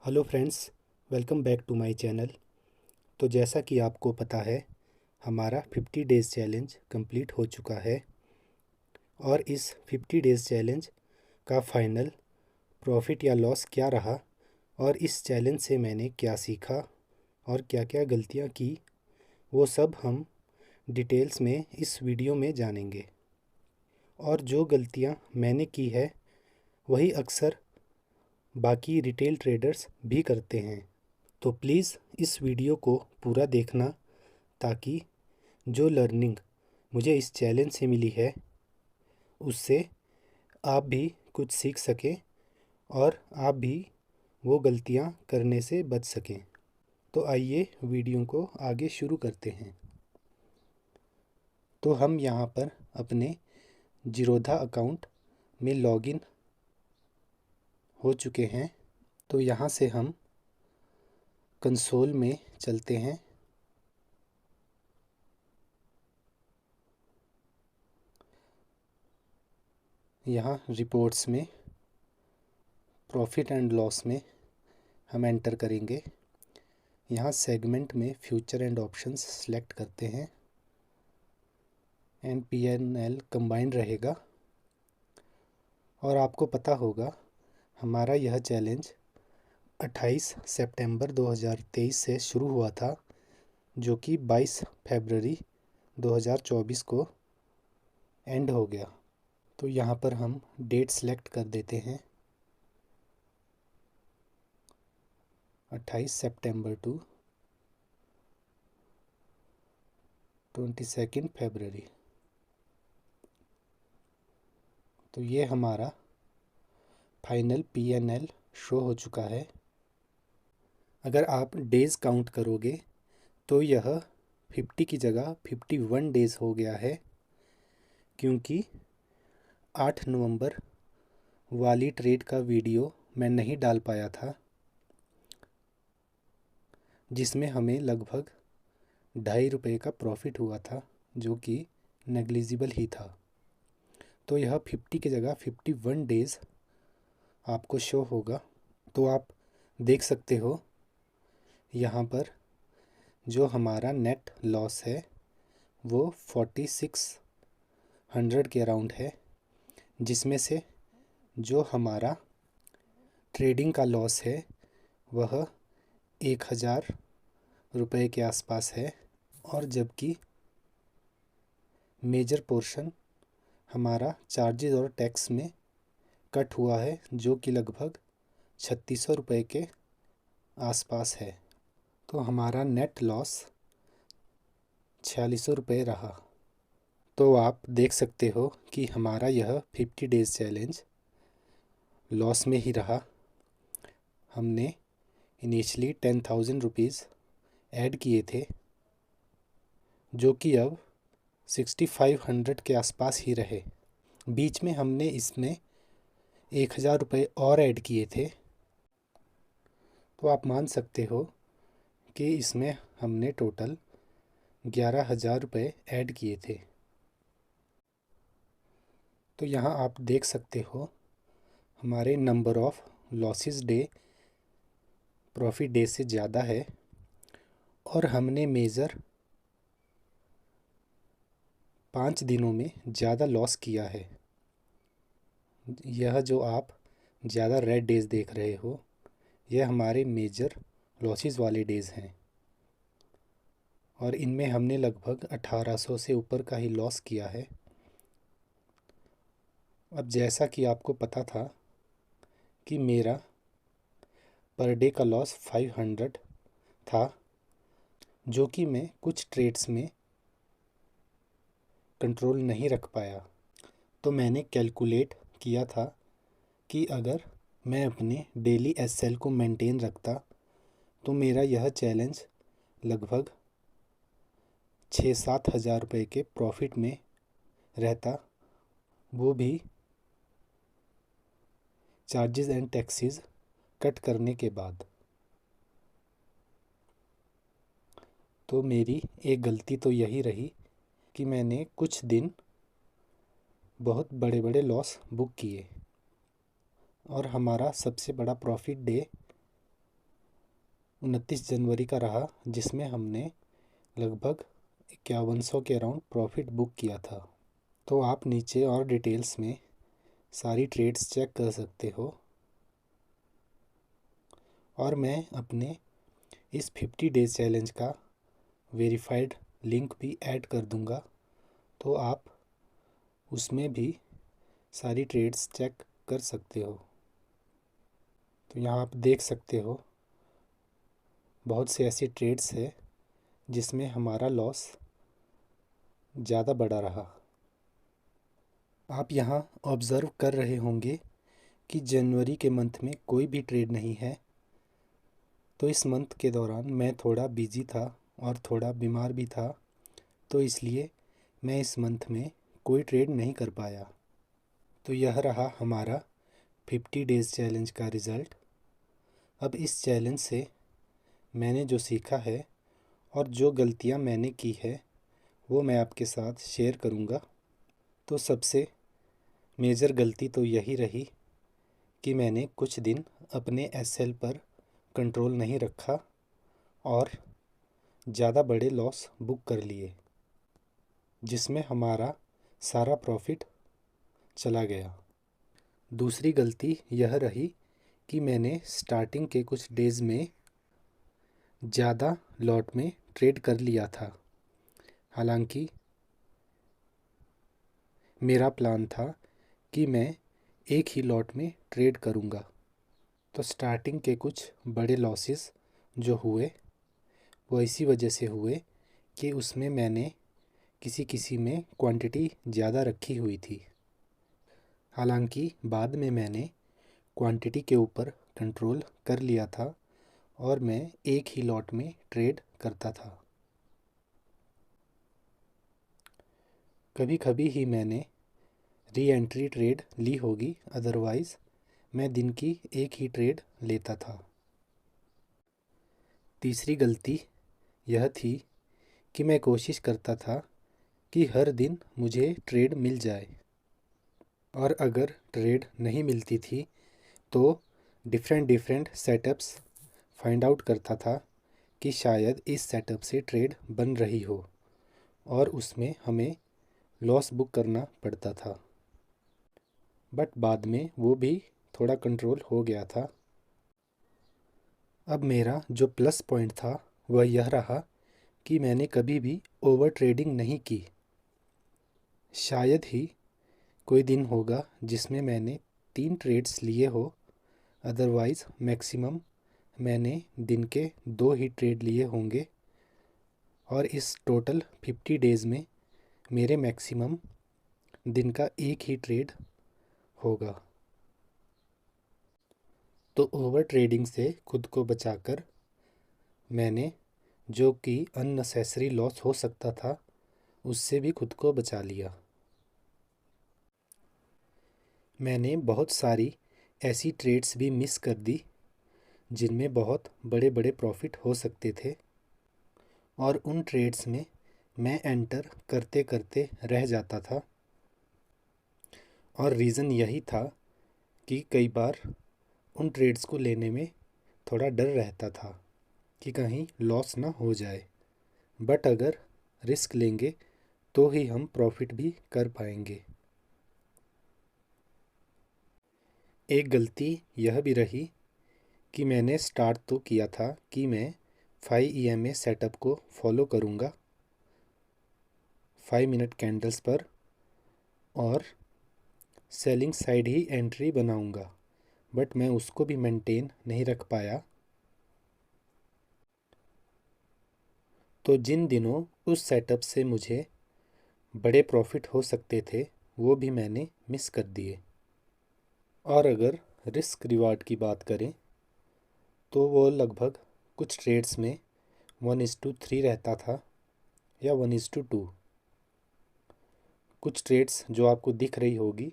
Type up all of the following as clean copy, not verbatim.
Hello friends, welcome back to my channel. तो जैसा कि आपको पता है, हमारा 50 डेज़ चैलेंज कंप्लीट हो चुका है और इस 50 डेज़ चैलेंज का फाइनल प्रॉफिट या लॉस क्या रहा और इस चैलेंज से मैंने क्या सीखा और क्या क्या गलतियां की, वो सब हम डिटेल्स में इस वीडियो में जानेंगे। और जो गलतियां मैंने की है वही अक्सर बाकी रिटेल ट्रेडर्स भी करते हैं। तो प्लीज़ इस वीडियो को पूरा देखना ताकि जो लर्निंग मुझे इस चैलेंज से मिली है उससे आप भी कुछ सीख सकें और आप भी वो गलतियां करने से बच सकें। तो आइए वीडियो को आगे शुरू करते हैं। तो हम यहाँ पर अपने जीरोधा अकाउंट में लॉगिन हो चुके हैं। तो यहाँ से हम कंसोल में चलते हैं। यहाँ रिपोर्ट्स में प्रॉफिट एंड लॉस में हम एंटर करेंगे। यहाँ सेगमेंट में फ्यूचर एंड ऑप्शंस सेलेक्ट करते हैं एंड P&L कंबाइंड रहेगा। और आपको पता होगा हमारा यह चैलेंज 28 सितंबर 2023 से शुरू हुआ था, जो कि 22 फरवरी 2024 को एंड हो गया। तो यहाँ पर हम डेट सेलेक्ट कर देते हैं 28 सितंबर टू 22 फरवरी। तो ये हमारा फाइनल P&L शो हो चुका है। अगर आप डेज़ काउंट करोगे तो यह 50 की जगह 51 डेज़ हो गया है, क्योंकि 8 नवंबर वाली ट्रेड का वीडियो मैं नहीं डाल पाया था, जिसमें हमें लगभग ₹2.5 का प्रॉफिट हुआ था, जो कि नेग्लिजिबल ही था। तो यह 50 की जगह 51 डेज़ आपको शो होगा। तो आप देख सकते हो यहाँ पर जो हमारा नेट लॉस है वो 4600 के अराउंड है, जिसमें से जो हमारा ट्रेडिंग का लॉस है वह 1000 रुपये के आसपास है। और जबकि मेजर पोर्शन हमारा चार्जेस और टैक्स में कट हुआ है, जो कि लगभग 3600 रुपये के आसपास है। तो हमारा नेट लॉस 4600 रुपये रहा। तो आप देख सकते हो कि हमारा यह 50 डेज़ चैलेंज लॉस में ही रहा। हमने इनिशियली 10,000 रुपीज़ ऐड किए थे, जो कि अब 6500 के आसपास ही रहे। बीच में हमने इसमें 1000 रुपये और ऐड किए थे। तो आप मान सकते हो कि इसमें हमने टोटल 11,000 रुपये ऐड किए थे। तो यहाँ आप देख सकते हो हमारे number of losses day profit day से ज़्यादा है और हमने मेजर 5 दिनों में ज़्यादा लॉस किया है। यह जो आप ज़्यादा रेड डेज़ देख रहे हो यह हमारे मेजर लॉसेस वाले डेज़ हैं और इनमें हमने लगभग 1800 से ऊपर का ही लॉस किया है। अब जैसा कि आपको पता था कि मेरा पर डे का लॉस 500 था, जो कि मैं कुछ ट्रेड्स में कंट्रोल नहीं रख पाया। तो मैंने कैलकुलेट किया था कि अगर मैं अपने डेली SL को मेंटेन रखता तो मेरा यह चैलेंज लगभग 6-7 हज़ार रुपये के प्रॉफिट में रहता, वो भी चार्जेस एंड टैक्सेस कट करने के बाद। तो मेरी एक गलती तो यही रही कि मैंने कुछ दिन बहुत बड़े बड़े लॉस बुक किए और हमारा सबसे बड़ा प्रॉफिट डे 29 जनवरी का रहा, जिसमें हमने लगभग 5100 के अराउंड प्रॉफिट बुक किया था। तो आप नीचे और डिटेल्स में सारी ट्रेड्स चेक कर सकते हो, और मैं अपने इस 50 डेज चैलेंज का वेरीफाइड लिंक भी ऐड कर दूंगा, तो आप उसमें भी सारी ट्रेड्स चेक कर सकते हो। तो यहाँ आप देख सकते हो बहुत से ऐसी ट्रेड्स है जिसमें हमारा लॉस ज़्यादा बड़ा रहा। आप यहाँ ऑब्ज़र्व कर रहे होंगे कि जनवरी के मंथ में कोई भी ट्रेड नहीं है। तो इस मंथ के दौरान मैं थोड़ा बिज़ी था और थोड़ा बीमार भी था, तो इसलिए मैं इस मंथ में कोई ट्रेड नहीं कर पाया। तो यह रहा हमारा 50 डेज़ चैलेंज का रिज़ल्ट। अब इस चैलेंज से मैंने जो सीखा है और जो गलतियाँ मैंने की है वो मैं आपके साथ शेयर करूँगा। तो सबसे मेजर गलती तो यही रही कि मैंने कुछ दिन अपने एसएल पर कंट्रोल नहीं रखा और ज़्यादा बड़े लॉस बुक कर लिए, जिसमें हमारा सारा प्रॉफिट चला गया। दूसरी गलती यह रही कि मैंने स्टार्टिंग के कुछ डेज़ में ज़्यादा लॉट में ट्रेड कर लिया था। हालांकि मेरा प्लान था कि मैं एक ही लॉट में ट्रेड करूँगा। तो स्टार्टिंग के कुछ बड़े लॉसेस जो हुए वो इसी वजह से हुए कि उसमें मैंने किसी किसी में क्वांटिटी ज़्यादा रखी हुई थी। हालांकि बाद में मैंने क्वांटिटी के ऊपर कंट्रोल कर लिया था और मैं एक ही लॉट में ट्रेड करता था। कभी कभी ही मैंने री एंट्री ट्रेड ली होगी, अदरवाइज़ मैं दिन की एक ही ट्रेड लेता था। तीसरी गलती यह थी कि मैं कोशिश करता था कि हर दिन मुझे ट्रेड मिल जाए, और अगर ट्रेड नहीं मिलती थी तो different different setups find out करता था कि शायद इस सेटअप से ट्रेड बन रही हो, और उसमें हमें लॉस बुक करना पड़ता था। बट बाद में वो भी थोड़ा कंट्रोल हो गया था। अब मेरा जो प्लस पॉइंट था वह यह रहा कि मैंने कभी भी ओवर ट्रेडिंग नहीं की। शायद ही कोई दिन होगा जिसमें मैंने 3 ट्रेड्स लिए हो, अदरवाइज़ मैक्सिमम मैंने दिन के 2 ही ट्रेड लिए होंगे, और इस टोटल 50 डेज़ में मेरे मैक्सिमम दिन का एक ही ट्रेड होगा। तो ओवर ट्रेडिंग से खुद को बचाकर मैंने जो कि अननेसेसरी लॉस हो सकता था उससे भी खुद को बचा लिया। मैंने बहुत सारी ऐसी ट्रेड्स भी मिस कर दी जिनमें बहुत बड़े बड़े प्रॉफिट हो सकते थे, और उन ट्रेड्स में मैं एंटर करते करते रह जाता था। और रीज़न यही था कि कई बार उन ट्रेड्स को लेने में थोड़ा डर रहता था कि कहीं लॉस ना हो जाए। बट अगर रिस्क लेंगे तो ही हम प्रॉफिट भी कर पाएंगे। एक गलती यह भी रही कि मैंने स्टार्ट तो किया था कि मैं 5 EMA सेटअप को फॉलो करूँगा 5 मिनट कैंडल्स पर, और सेलिंग साइड ही एंट्री बनाऊँगा, बट मैं उसको भी मेंटेन नहीं रख पाया। तो जिन दिनों उस सेटअप से मुझे बड़े प्रॉफिट हो सकते थे वो भी मैंने मिस कर दिए। और अगर रिस्क रिवार्ड की बात करें तो वो लगभग कुछ ट्रेड्स में 1:3 रहता था या 1:2। कुछ ट्रेड्स जो आपको दिख रही होगी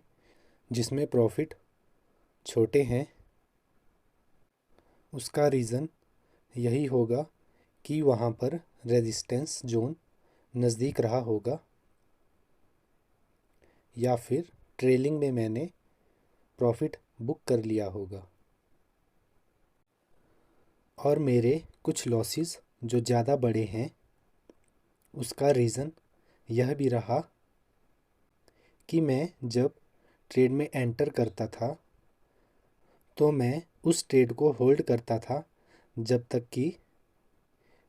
जिसमें प्रॉफिट छोटे हैं, उसका रीज़न यही होगा कि वहाँ पर रेजिस्टेंस जोन नज़दीक रहा होगा, या फिर ट्रेलिंग में मैंने प्रॉफिट बुक कर लिया होगा। और मेरे कुछ लॉसेस जो ज़्यादा बड़े हैं, उसका रीज़न यह भी रहा कि मैं जब ट्रेड में एंटर करता था तो मैं उस ट्रेड को होल्ड करता था जब तक कि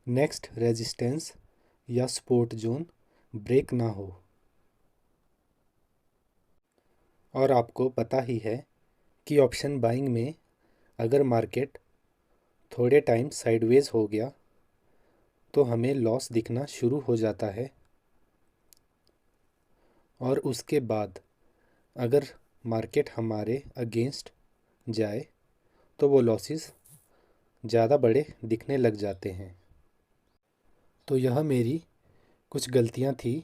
नेक्स्ट रेजिस्टेंस या सपोर्ट जोन ब्रेक ना हो। और आपको पता ही है कि ऑप्शन बाइंग में अगर मार्केट थोड़े टाइम साइडवेज हो गया तो हमें लॉस दिखना शुरू हो जाता है, और उसके बाद अगर मार्केट हमारे अगेंस्ट जाए तो वो लॉसेस ज़्यादा बड़े दिखने लग जाते हैं। तो यह मेरी कुछ गलतियाँ थी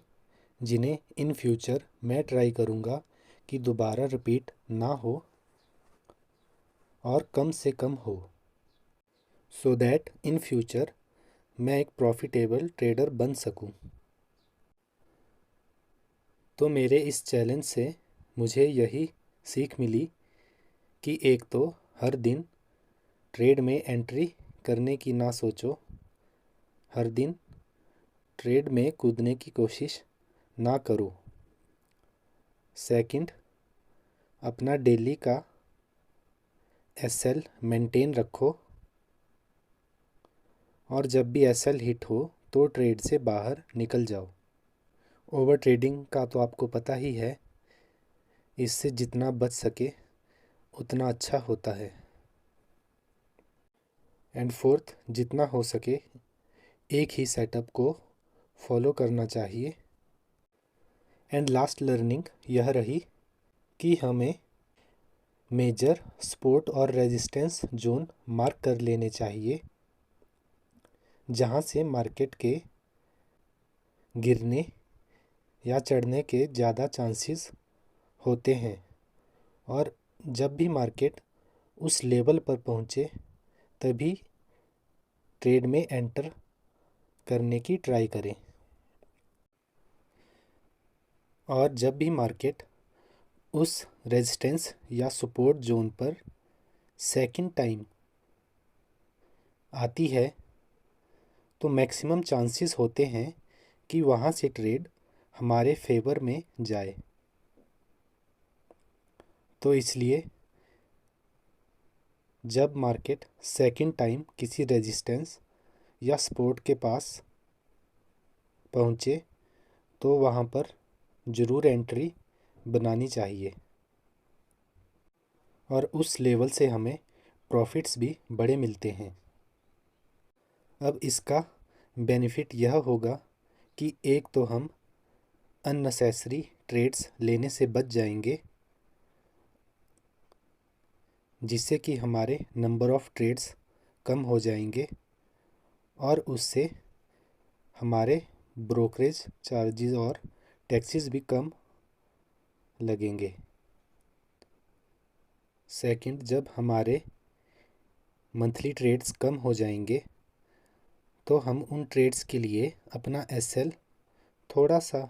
जिन्हें इन फ्यूचर मैं ट्राई करूँगा कि दोबारा रिपीट ना हो और कम से कम हो, सो दैट इन फ्यूचर मैं एक प्रॉफिटेबल ट्रेडर बन सकूं। तो मेरे इस चैलेंज से मुझे यही सीख मिली कि एक तो हर दिन ट्रेड में एंट्री करने की ना सोचो, हर दिन ट्रेड में कूदने की कोशिश ना करो। सेकंड, अपना डेली का एसएल मेंटेन रखो, और जब भी एसएल हिट हो तो ट्रेड से बाहर निकल जाओ। ओवर ट्रेडिंग का तो आपको पता ही है, इससे जितना बच सके उतना अच्छा होता है। एंड फोर्थ, जितना हो सके एक ही सेटअप को फॉलो करना चाहिए। एंड लास्ट लर्निंग यह रही कि हमें मेजर सपोर्ट और रेजिस्टेंस जोन मार्क कर लेने चाहिए, जहां से मार्केट के गिरने या चढ़ने के ज़्यादा चांसेस होते हैं। और जब भी मार्केट उस लेवल पर पहुंचे तभी ट्रेड में एंटर करने की ट्राई करें। और जब भी मार्केट उस रेजिस्टेंस या सपोर्ट जोन पर सेकंड टाइम आती है तो मैक्सिमम चांसेस होते हैं कि वहाँ से ट्रेड हमारे फेवर में जाए। तो इसलिए जब मार्केट सेकंड टाइम किसी रेजिस्टेंस या सपोर्ट के पास पहुँचे तो वहाँ पर ज़रूर एंट्री बनानी चाहिए, और उस लेवल से हमें प्रॉफिट्स भी बड़े मिलते हैं। अब इसका बेनिफिट यह होगा कि एक तो हम अननेसेसरी ट्रेड्स लेने से बच जाएंगे, जिससे कि हमारे नंबर ऑफ़ ट्रेड्स कम हो जाएंगे, और उससे हमारे ब्रोकरेज चार्जेस और टैक्सेस भी कम लगेंगे। सेकंड, जब हमारे मंथली ट्रेड्स कम हो जाएंगे तो हम उन ट्रेड्स के लिए अपना एसएल थोड़ा सा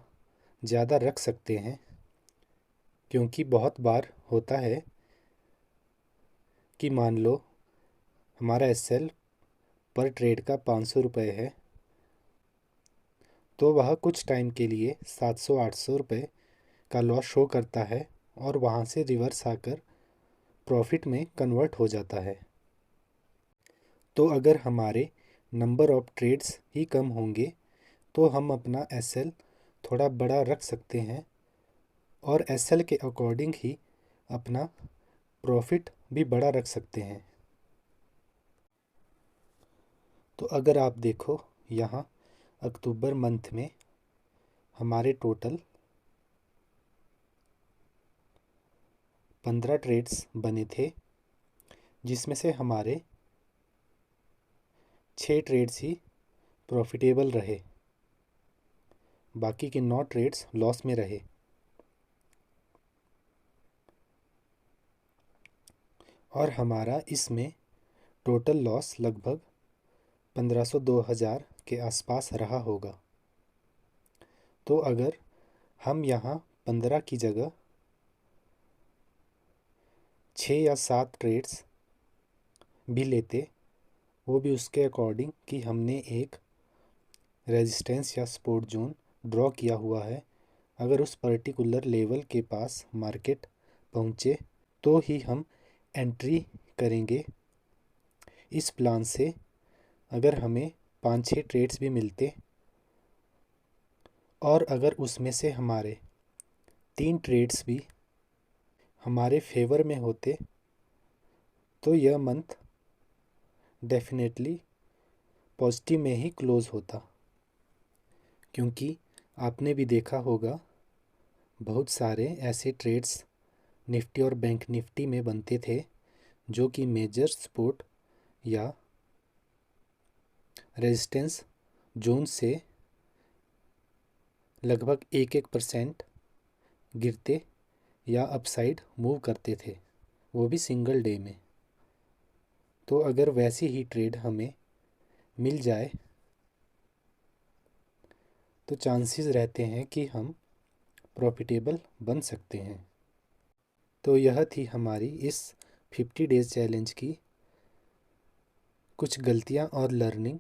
ज़्यादा रख सकते हैं, क्योंकि बहुत बार होता है कि मान लो हमारा एसएल पर ट्रेड का 500 रुपये है, तो वह कुछ टाइम के लिए 700-800 रुपये का लॉस शो करता है और वहाँ से रिवर्स आकर प्रॉफिट में कन्वर्ट हो जाता है। तो अगर हमारे नंबर ऑफ ट्रेड्स ही कम होंगे तो हम अपना एसएल थोड़ा बड़ा रख सकते हैं, और एसएल के अकॉर्डिंग ही अपना प्रॉफिट भी बड़ा रख सकते हैं। तो अगर आप देखो यहाँ अक्टूबर मंथ में हमारे टोटल 15 ट्रेड्स बने थे, जिसमें से हमारे 6 ट्रेड्स ही प्रॉफिटेबल रहे, बाकी के 9 ट्रेड्स लॉस में रहे। और हमारा इसमें टोटल लॉस लगभग 1500-2000 के आसपास रहा होगा। तो अगर हम यहाँ 15 की जगह 6 या 7 ट्रेड्स भी लेते वो भी उसके अकॉर्डिंग कि हमने एक रेजिस्टेंस या सपोर्ट जोन ड्रॉ किया हुआ है। अगर उस पर्टिकुलर लेवल के पास मार्केट पहुँचे तो ही हम एंट्री करेंगे। इस प्लान से अगर हमें 5-6 ट्रेड्स भी मिलते और अगर उसमें से हमारे 3 ट्रेड्स भी हमारे फेवर में होते तो यह मंथ डेफिनेटली पॉजिटिव में ही क्लोज़ होता। क्योंकि आपने भी देखा होगा बहुत सारे ऐसे ट्रेड्स निफ्टी और बैंक निफ्टी में बनते थे जो कि मेजर सपोर्ट या रेजिस्टेंस जोन से लगभग 1% गिरते या अपसाइड मूव करते थे, वो भी सिंगल डे में। तो अगर वैसी ही ट्रेड हमें मिल जाए तो चांसेस रहते हैं कि हम प्रॉफिटेबल बन सकते हैं। तो यह थी हमारी इस 50 डेज़ चैलेंज की कुछ गलतियां और लर्निंग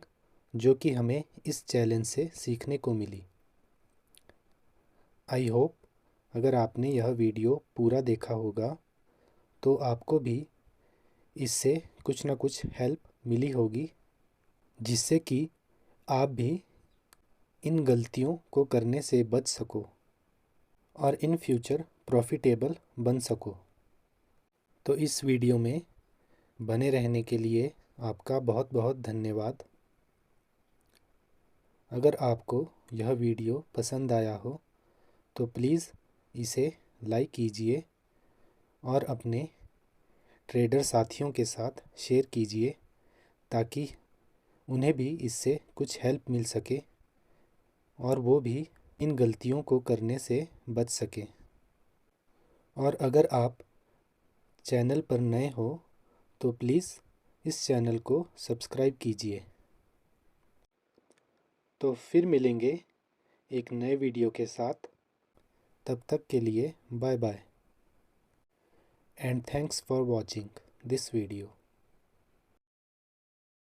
जो कि हमें इस चैलेंज से सीखने को मिली। आई होप अगर आपने यह वीडियो पूरा देखा होगा तो आपको भी इससे कुछ ना कुछ हेल्प मिली होगी, जिससे कि आप भी इन गलतियों को करने से बच सको और इन फ्यूचर प्रॉफिटेबल बन सको। तो इस वीडियो में बने रहने के लिए आपका बहुत बहुत धन्यवाद। अगर आपको यह वीडियो पसंद आया हो तो प्लीज़ इसे लाइक कीजिए और अपने ट्रेडर साथियों के साथ शेयर कीजिए ताकि उन्हें भी इससे कुछ हेल्प मिल सके और वो भी इन गलतियों को करने से बच सके। और अगर आप चैनल पर नए हो तो प्लीज़ इस चैनल को सब्सक्राइब कीजिए। तो फिर मिलेंगे एक नए वीडियो के साथ। तब तक के लिए bye bye and thanks for watching this video.